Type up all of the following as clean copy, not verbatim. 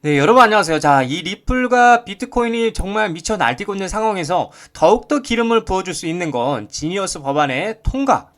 네, 여러분 안녕하세요. 자, 이 리플과 비트코인이 정말 미쳐 날뛰고 있는 상황에서 더욱더 기름을 부어줄 수 있는 건 지니어스 법안의 통과.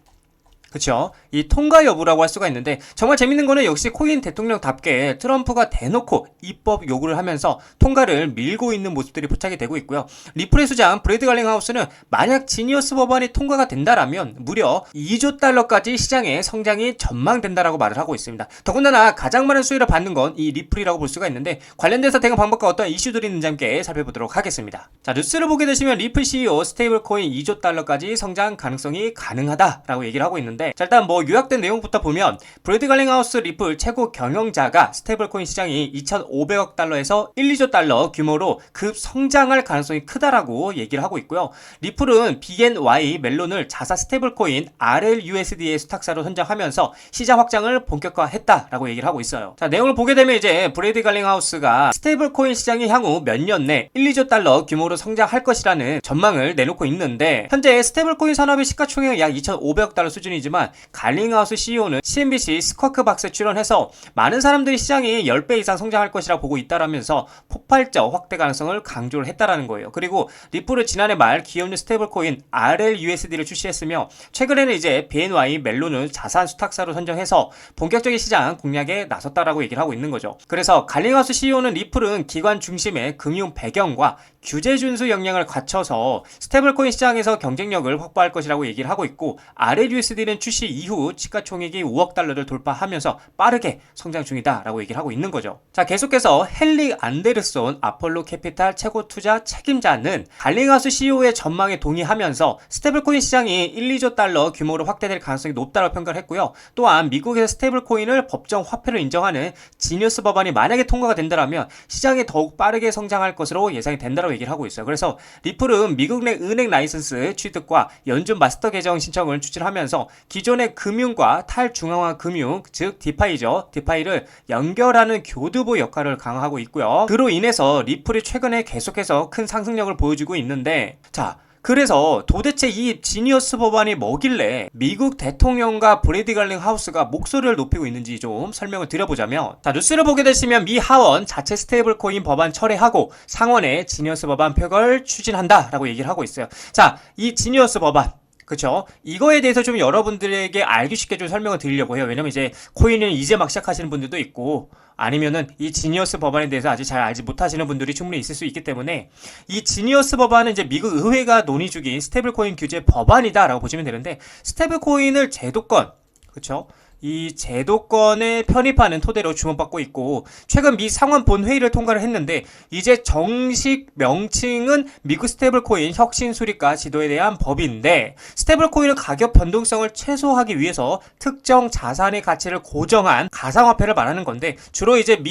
그쵸? 이 통과 여부라고 할 수가 있는데, 정말 재밌는 거는 역시 코인 대통령답게 트럼프가 대놓고 입법 요구를 하면서 통과를 밀고 있는 모습들이 포착이 되고 있고요. 리플의 수장 브래드 갈링하우스는 만약 지니어스 법안이 통과가 된다라면 무려 2조 달러까지 시장의 성장이 전망된다라고 말을 하고 있습니다. 더군다나 가장 많은 수혜를 받는 건 이 리플이라고 볼 수가 있는데, 관련돼서 대응 방법과 어떤 이슈들이 있는지 함께 살펴보도록 하겠습니다. 자, 뉴스를 보게 되시면 리플 CEO 스테이블 코인 2조 달러까지 성장 가능성이 가능하다라고 얘기를 하고 있는데, 자, 일단 요약된 내용부터 보면 브래드 갈링하우스 리플 최고 경영자가 스테이블코인 시장이 2,500억 달러에서 1, 2조 달러 규모로 급 성장할 가능성이 크다라고 얘기를 하고 있고요. 리플은 BNY 멜론을 자사 스테이블코인 RLUSD의 수탁사로 선정하면서 시장 확장을 본격화했다라고 얘기를 하고 있어요. 자, 내용을 보게 되면 이제 브래드 갈링하우스가 스테이블코인 시장이 향후 몇 년 내 1, 2조 달러 규모로 성장할 것이라는 전망을 내놓고 있는데, 현재 스테이블코인 산업의 시가총액은 약 2,500억 달러 수준이지만 갈링하우스 CEO는 CNBC 스쿼크박스에 출연해서 많은 사람들이 시장이 10배 이상 성장할 것이라 보고 있다라면서 폭발적 확대 가능성을 강조를 했다라는 거예요. 그리고 리플은 지난해 말 기업용 스테이블코인 RLUSD를 출시했으며, 최근에는 이제 BNY 멜론을 자산 수탁사로 선정해서 본격적인 시장 공략에 나섰다라고 얘기를 하고 있는 거죠. 그래서 갈링하우스 CEO는 리플은 기관 중심의 금융 배경과 규제 준수 역량을 갖춰서 스테이블코인 시장에서 경쟁력을 확보할 것이라고 얘기를 하고 있고, RLUSD는 출시 이후 시가총액이 5억 달러를 돌파하면서 빠르게 성장 중이다라고 얘기를 하고 있는 거죠. 자, 계속해서 헨리 안데르손 아폴로 캐피탈 최고 투자 책임자는 갈링하우스 CEO의 전망에 동의하면서 스테이블코인 시장이 1, 2조 달러 규모로 확대될 가능성이 높다고 평가를 했고요. 또한 미국에서 스테이블코인을 법정 화폐로 인정하는 지니어스 법안이 만약에 통과가 된다면 시장이 더욱 빠르게 성장할 것으로 예상이 된다고 얘기를 하고 있어요. 그래서 리플은 미국 내 은행 라이선스 취득과 연준 마스터 계정 신청을 추진하면서 기존의 금융과 탈중앙화 금융, 즉 디파이를 연결하는 교두보 역할을 강화하고 있고요. 그로 인해서 리플이 최근에 계속해서 큰 상승력을 보여주고 있는데, 자, 그래서 도대체 이 지니어스 법안이 뭐길래 미국 대통령과 브래드 갈링하우스가 목소리를 높이고 있는지 좀 설명을 드려보자면, 자, 뉴스를 보게 되시면 미 하원 자체 스테이블코인 법안 철회하고 상원의 지니어스 법안 표결 추진한다라고 얘기를 하고 있어요. 자, 이 지니어스 법안, 그쵸? 이거에 대해서 좀 여러분들에게 알기 쉽게 좀 설명을 드리려고 해요. 왜냐면 이제 코인을 이제 막 시작하시는 분들도 있고, 아니면은 이 지니어스 법안에 대해서 아직 잘 알지 못하시는 분들이 충분히 있을 수 있기 때문에, 이 지니어스 법안은 이제 미국 의회가 논의 중인 스테이블코인 규제 법안이다라고 보시면 되는데, 스테이블코인을 제도권, 그쵸? 이 제도권에 편입하는 토대로 주목받고 있고, 최근 미 상원 본회의를 통과를 했는데, 이제 정식 명칭은 미국 스테이블코인 혁신수립과 지도에 대한 법인데, 스테이블코인은 가격 변동성을 최소화하기 위해서 특정 자산의 가치를 고정한 가상화폐를 말하는 건데, 주로 이제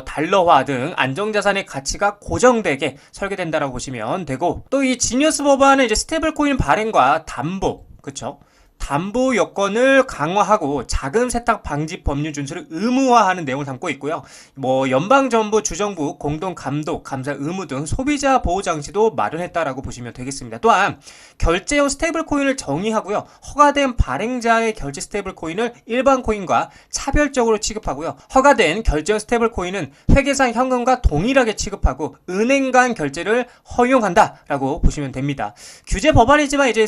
달러화 등 안정자산의 가치가 고정되게 설계된다라고 보시면 되고, 또 이 지니어스 법안은 이제 스테이블코인 발행과 담보, 그쵸? 담보 여건을 강화하고 자금 세탁 방지 법률 준수를 의무화하는 내용을 담고 있고요. 연방정부, 주정부 공동 감독, 감사 의무 등 소비자 보호 장치도 마련했다라고 보시면 되겠습니다. 또한 결제용 스테이블 코인을 정의하고요. 허가된 발행자의 결제 스테이블 코인을 일반 코인과 차별적으로 취급하고요. 허가된 결제용 스테이블 코인은 회계상 현금과 동일하게 취급하고 은행 간 결제를 허용한다라고 보시면 됩니다. 규제 법안이지만 이제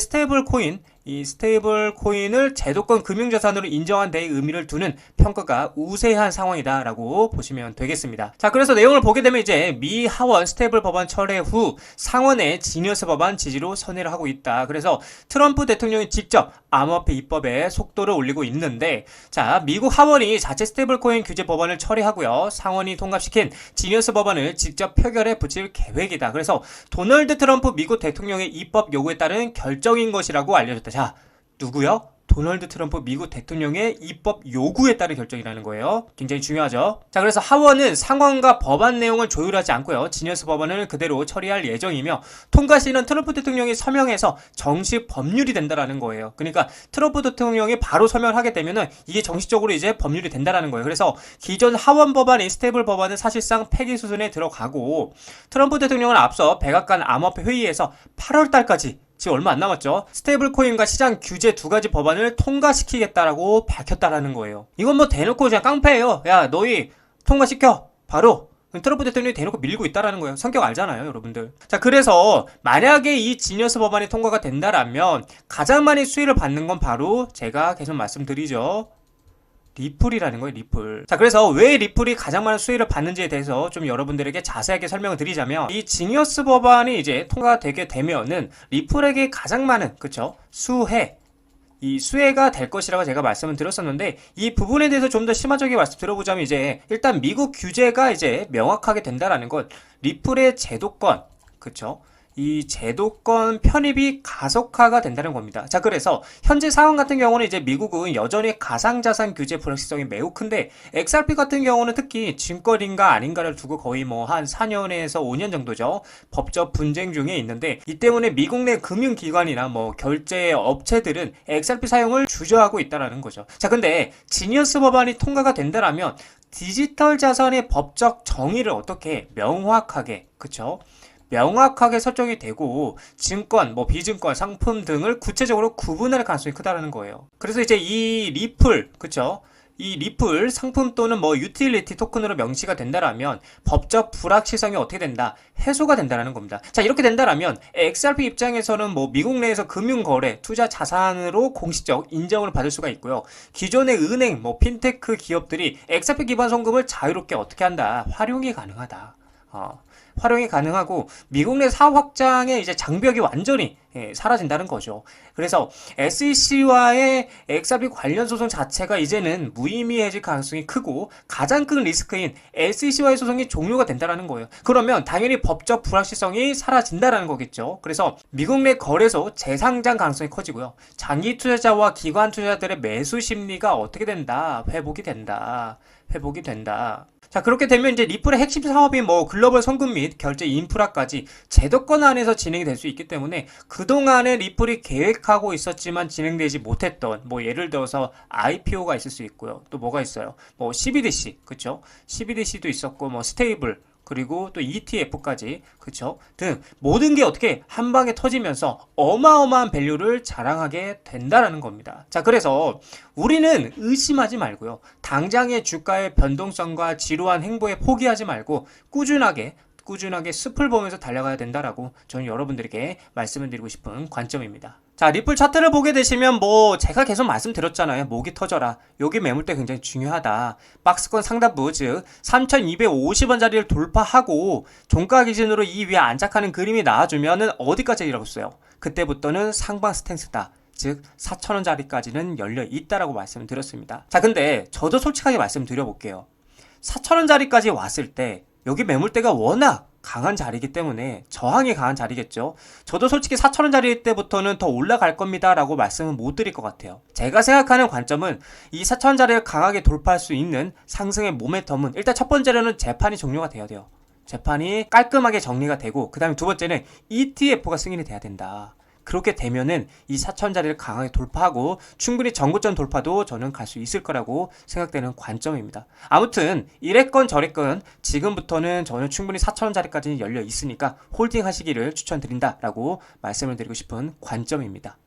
이 스테이블 코인을 제도권 금융자산으로 인정한 데에 의미를 두는 평가가 우세한 상황이다라고 보시면 되겠습니다. 자, 그래서 내용을 보게 되면 이제 미 하원 스테이블 법안 철회 후 상원의 지니어스 법안 지지로 선회를 하고 있다. 그래서 트럼프 대통령이 직접 암호화폐 입법에 속도를 올리고 있는데, 자, 미국 하원이 자체 스테이블 코인 규제 법안을 철회하고요. 상원이 통과시킨 지니어스 법안을 직접 표결에 붙일 계획이다. 그래서 도널드 트럼프 미국 대통령의 입법 요구에 따른 결정인 것이라고 알려졌다. 자, 누구요? 도널드 트럼프 미국 대통령의 입법 요구에 따른 결정이라는 거예요. 굉장히 중요하죠. 자, 그래서 하원은 상원과 법안 내용을 조율하지 않고요. 지니어스 법안을 그대로 처리할 예정이며, 통과 시는 트럼프 대통령이 서명해서 정식 법률이 된다라는 거예요. 그러니까 트럼프 대통령이 바로 서명을 하게 되면은 이게 정식적으로 이제 법률이 된다라는 거예요. 그래서 기존 하원 법안인 스테이블 법안은 사실상 폐기 수순에 들어가고, 트럼프 대통령은 앞서 백악관 암호화폐 회의에서 8월 달까지, 지금 얼마 안 남았죠. 스테이블 코인과 시장 규제 두 가지 법안을 통과시키겠다라고 밝혔다라는 거예요. 이건 대놓고 그냥 깡패예요. 야, 너희 통과시켜 바로 트럼프 대통령이 대놓고 밀고 있다라는 거예요. 성격 알잖아요, 여러분들. 자, 그래서 만약에 이 지니어스 법안이 통과가 된다라면 가장 많이 수혜를 받는 건 바로 제가 계속 말씀드리죠. 리플이라는 거예요, 리플. 자, 그래서 왜 리플이 가장 많은 수혜를 받는지에 대해서 좀 여러분들에게 자세하게 설명을 드리자면, 이 지니어스 법안이 이제 통과되게 되면은 리플에게 가장 많은, 그쵸? 이 수혜가 될 것이라고 제가 말씀을 드렸었는데, 이 부분에 대해서 좀 더 심화적인 말씀 드려보자면, 이제 일단 미국 규제가 이제 명확하게 된다라는 것, 리플의 제도권, 그쵸? 이 제도권 편입이 가속화가 된다는 겁니다. 자, 그래서 현재 상황 같은 경우는 이제 미국은 여전히 가상자산 규제 불확실성이 매우 큰데, XRP 같은 경우는 특히 증권인가 아닌가를 두고 거의 뭐 한 4년에서 5년 정도죠. 법적 분쟁 중에 있는데, 이 때문에 미국 내 금융기관이나 뭐 결제 업체들은 XRP 사용을 주저하고 있다라는 거죠. 자, 근데 지니어스 법안이 통과가 된다라면 디지털 자산의 법적 정의를 어떻게 명확하게, 그쵸? 명확하게 설정이 되고 증권, 뭐 비증권, 상품 등을 구체적으로 구분할 가능성이 크다라는 거예요. 그래서 이제 이 리플, 그쵸? 이 리플 상품 또는 뭐 유틸리티 토큰으로 명시가 된다라면 법적 불확실성이 어떻게 된다? 해소가 된다라는 겁니다. 자, 이렇게 된다라면 XRP 입장에서는 뭐 미국 내에서 금융거래, 투자 자산으로 공식적 인정을 받을 수가 있고요. 기존의 은행, 뭐 핀테크 기업들이 XRP 기반 송금을 자유롭게 어떻게 한다? 활용이 가능하다. 활용이 가능하고 미국 내 사업 확장의 이제 장벽이 완전히 사라진다는 거죠. 그래서 SEC와의 XRP 관련 소송 자체가 이제는 무의미해질 가능성이 크고 가장 큰 리스크인 SEC와의 소송이 종료가 된다는 거예요. 그러면 당연히 법적 불확실성이 사라진다는 거겠죠. 그래서 미국 내 거래소 재상장 가능성이 커지고요. 장기 투자자와 기관 투자자들의 매수 심리가 어떻게 된다? 회복이 된다. 자, 그렇게 되면 이제 리플의 핵심 사업인 뭐 글로벌 송금 및 결제 인프라까지 제도권 안에서 진행이 될 수 있기 때문에 그동안에 리플이 계획하고 있었지만 진행되지 못했던 뭐 예를 들어서 IPO가 있을 수 있고요. 또 뭐가 있어요? 뭐 CBDC, 그쵸? CBDC도 있었고 뭐 스테이블, 그리고 또 ETF까지, 그쵸? 등 모든 게 어떻게 한 방에 터지면서 어마어마한 밸류를 자랑하게 된다라는 겁니다. 자, 그래서 우리는 의심하지 말고요. 당장의 주가의 변동성과 지루한 행보에 포기하지 말고 꾸준하게 숲을 보면서 달려가야 된다라고 저는 여러분들에게 말씀을 드리고 싶은 관점입니다. 자, 리플 차트를 보게 되시면 뭐 제가 계속 말씀드렸잖아요. 목이 터져라. 여기 매물대 굉장히 중요하다. 박스권 상단부 즉 3250원짜리를 돌파하고 종가 기준으로 이 위에 안착하는 그림이 나와주면은 어디까지라고 써요? 그때부터는 상방 스탠스다. 즉 4,000원짜리까지는 열려 있다라고 말씀을 드렸습니다. 자, 근데 저도 솔직하게 말씀드려볼게요. 4,000원짜리까지 왔을 때 여기 매물대가 워낙 강한 자리이기 때문에 저항이 강한 자리겠죠. 저도 솔직히 4,000원짜리 때부터는 더 올라갈 겁니다 라고 말씀은 못 드릴 것 같아요. 제가 생각하는 관점은 이 4,000원짜리를 강하게 돌파할 수 있는 상승의 모멘텀은 일단 첫 번째로는 재판이 종료가 돼야 돼요. 재판이 깔끔하게 정리가 되고 그 다음에 두 번째는 ETF가 승인이 돼야 된다. 그렇게 되면은 이 4,000원짜리를 강하게 돌파하고 충분히 전고점 돌파도 저는 갈 수 있을 거라고 생각되는 관점입니다. 아무튼 이랬건 저랬건 지금부터는 저는 충분히 4,000원짜리까지 열려 있으니까 홀딩 하시기를 추천드린다라고 말씀을 드리고 싶은 관점입니다.